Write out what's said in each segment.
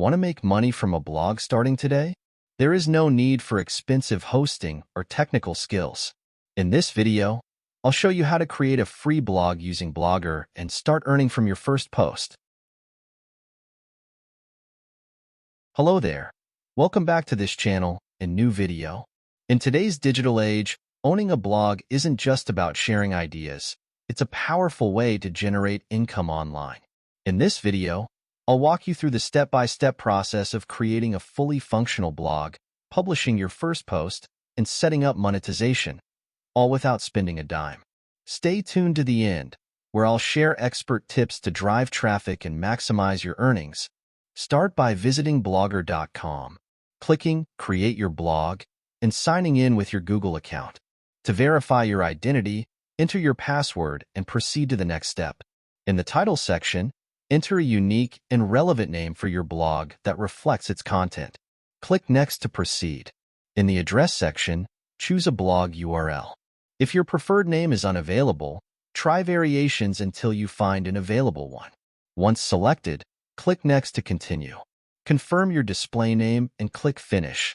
Want to make money from a blog starting today? There is no need for expensive hosting or technical skills. In this video, I'll show you how to create a free blog using Blogger and start earning from your first post. Hello there. Welcome back to this channel and new video. In today's digital age, owning a blog isn't just about sharing ideas. It's a powerful way to generate income online. In this video, I'll walk you through the step-by-step process of creating a fully functional blog, publishing your first post, and setting up monetization, all without spending a dime. Stay tuned to the end, where I'll share expert tips to drive traffic and maximize your earnings. Start by visiting blogger.com, clicking Create Your Blog, and signing in with your Google account. To verify your identity, enter your password and proceed to the next step. In the title section, enter a unique and relevant name for your blog that reflects its content. Click Next to proceed. In the address section, choose a blog URL. If your preferred name is unavailable, try variations until you find an available one. Once selected, click Next to continue. Confirm your display name and click Finish.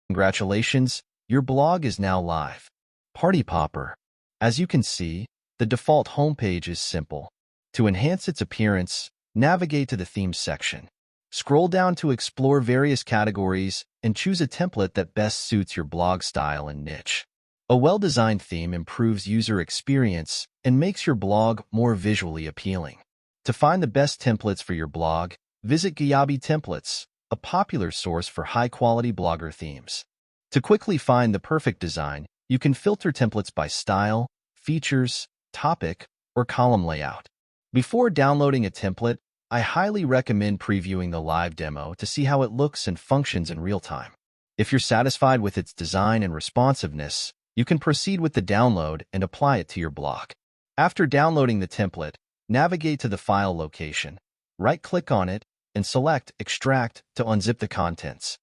Congratulations, your blog is now live. Party Popper. As you can see, the default homepage is simple. To enhance its appearance, navigate to the Themes section. Scroll down to explore various categories and choose a template that best suits your blog style and niche. A well-designed theme improves user experience and makes your blog more visually appealing. To find the best templates for your blog, visit Giabi Templates, a popular source for high-quality blogger themes. To quickly find the perfect design, you can filter templates by style, features, topic, or column layout. Before downloading a template, I highly recommend previewing the live demo to see how it looks and functions in real time. If you're satisfied with its design and responsiveness, you can proceed with the download and apply it to your blog. After downloading the template, navigate to the file location, right-click on it, and select Extract to unzip the contents.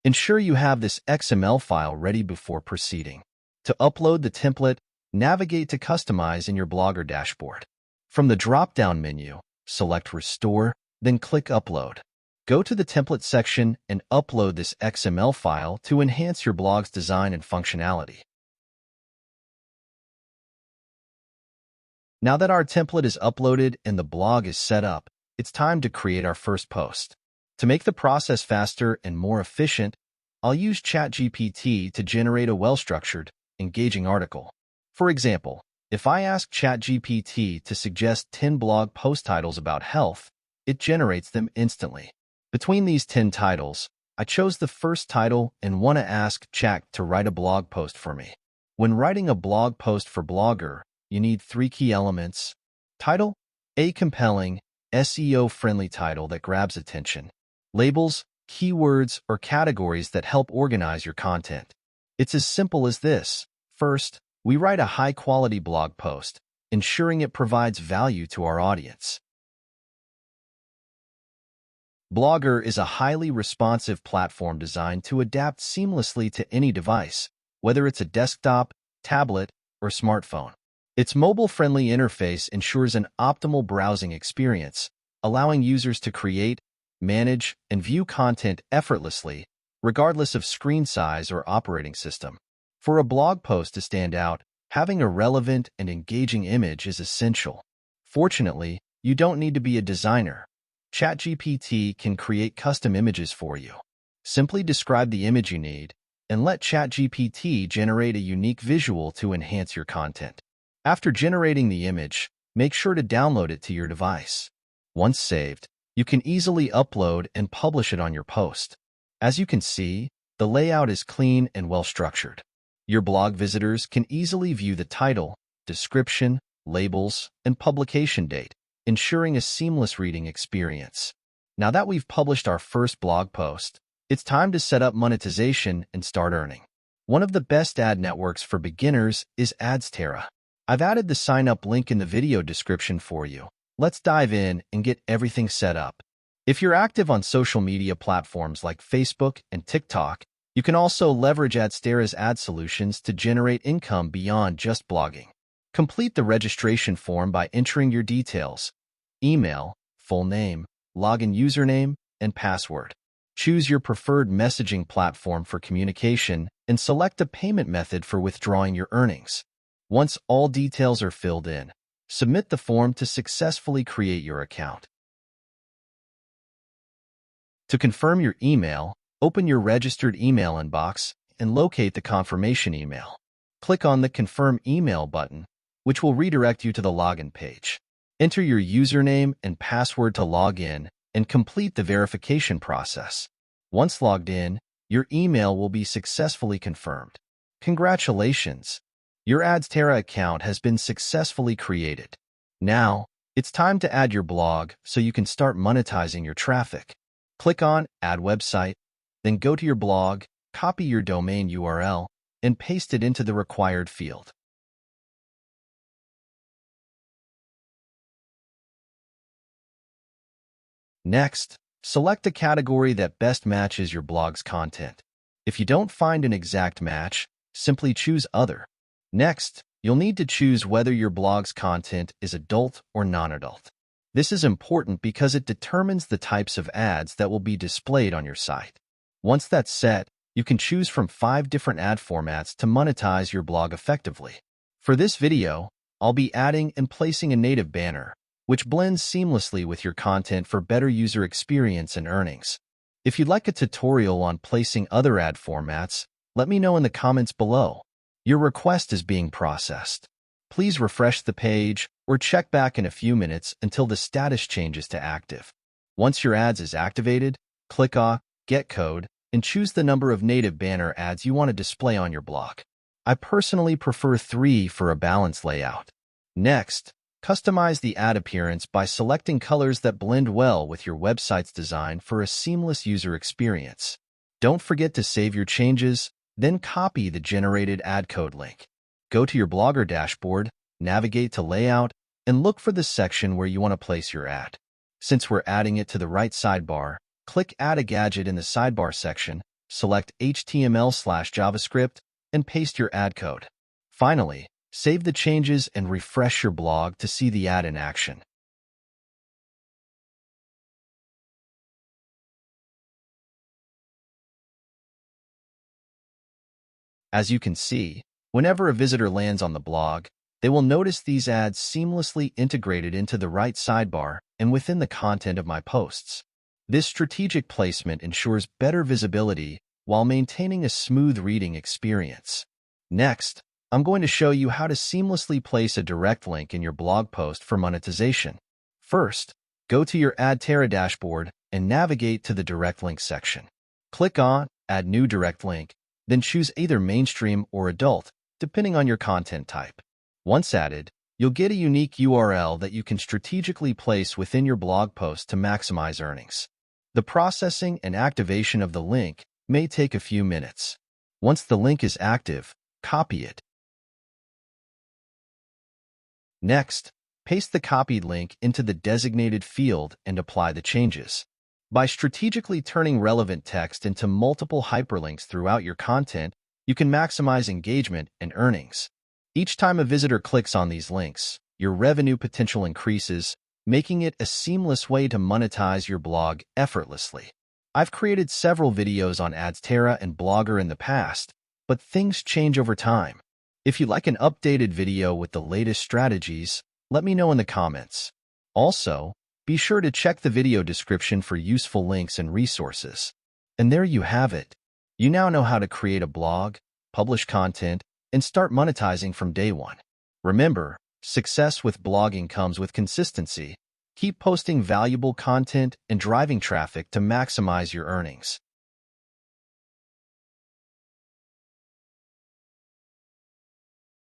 Ensure you have this XML file ready before proceeding. To upload the template, navigate to Customize in your Blogger dashboard. From the drop-down menu, select Restore, then click Upload. Go to the Template section and upload this XML file to enhance your blog's design and functionality. Now that our template is uploaded and the blog is set up, it's time to create our first post. To make the process faster and more efficient, I'll use ChatGPT to generate a well-structured, engaging article. For example, if I ask ChatGPT to suggest 10 blog post titles about health, it generates them instantly. Between these 10 titles, I chose the first title and want to ask Chat to write a blog post for me. When writing a blog post for Blogger, you need 3 key elements. Title, a compelling, SEO-friendly title that grabs attention. Labels, keywords, or categories that help organize your content. It's as simple as this. First, we write a high-quality blog post, ensuring it provides value to our audience. Blogger is a highly responsive platform designed to adapt seamlessly to any device, whether it's a desktop, tablet, or smartphone. Its mobile-friendly interface ensures an optimal browsing experience, allowing users to create, manage, and view content effortlessly, regardless of screen size or operating system. For a blog post to stand out, having a relevant and engaging image is essential. Fortunately, you don't need to be a designer. ChatGPT can create custom images for you. Simply describe the image you need, and let ChatGPT generate a unique visual to enhance your content. After generating the image, make sure to download it to your device. Once saved, you can easily upload and publish it on your post. As you can see, the layout is clean and well-structured. Your blog visitors can easily view the title, description, labels, and publication date, ensuring a seamless reading experience. Now that we've published our first blog post, it's time to set up monetization and start earning. One of the best ad networks for beginners is Adsterra. I've added the sign-up link in the video description for you. Let's dive in and get everything set up. If you're active on social media platforms like Facebook and TikTok, You can also leverage Adsterra's ad solutions to generate income beyond just blogging. Complete the registration form by entering your details: email, full name, login username, and password. Choose your preferred messaging platform for communication and select a payment method for withdrawing your earnings. Once all details are filled in, submit the form to successfully create your account. To confirm your email, open your registered email inbox and locate the confirmation email. Click on the Confirm Email button, which will redirect you to the login page. Enter your username and password to log in and complete the verification process. Once logged in, your email will be successfully confirmed. Congratulations! Your Adsterra account has been successfully created. Now, it's time to add your blog so you can start monetizing your traffic. Click on Add Website, then go to your blog, copy your domain URL, and paste it into the required field. Next, select a category that best matches your blog's content. If you don't find an exact match, simply choose Other. Next, you'll need to choose whether your blog's content is adult or non-adult. This is important because it determines the types of ads that will be displayed on your site. Once that's set, you can choose from 5 different ad formats to monetize your blog effectively. For this video, I'll be adding and placing a native banner, which blends seamlessly with your content for better user experience and earnings. If you'd like a tutorial on placing other ad formats, let me know in the comments below. Your request is being processed. Please refresh the page or check back in a few minutes until the status changes to active. Once your ads is activated, click on Get Code and choose the number of native banner ads you want to display on your blog. I personally prefer 3 for a balanced layout. Next, customize the ad appearance by selecting colors that blend well with your website's design for a seamless user experience. Don't forget to save your changes, then copy the generated ad code link. Go to your Blogger dashboard, navigate to Layout, and look for the section where you want to place your ad. Since we're adding it to the right sidebar, click Add a Gadget in the Sidebar section, select HTML/JavaScript, and paste your ad code. Finally, save the changes and refresh your blog to see the ad in action. As you can see, whenever a visitor lands on the blog, they will notice these ads seamlessly integrated into the right sidebar and within the content of my posts. This strategic placement ensures better visibility while maintaining a smooth reading experience. Next, I'm going to show you how to seamlessly place a direct link in your blog post for monetization. First, go to your Adsterra dashboard and navigate to the Direct Link section. Click on Add New Direct Link, then choose either mainstream or adult, depending on your content type. Once added, you'll get a unique URL that you can strategically place within your blog post to maximize earnings. The processing and activation of the link may take a few minutes. Once the link is active, copy it. Next, paste the copied link into the designated field and apply the changes. By strategically turning relevant text into multiple hyperlinks throughout your content, you can maximize engagement and earnings. Each time a visitor clicks on these links, your revenue potential increases, making it a seamless way to monetize your blog effortlessly. I've created several videos on Adsterra and Blogger in the past, but things change over time. If you'd like an updated video with the latest strategies, let me know in the comments. Also, be sure to check the video description for useful links and resources. And there you have it. You now know how to create a blog, publish content, and start monetizing from day one. Remember, success with blogging comes with consistency. Keep posting valuable content and driving traffic to maximize your earnings.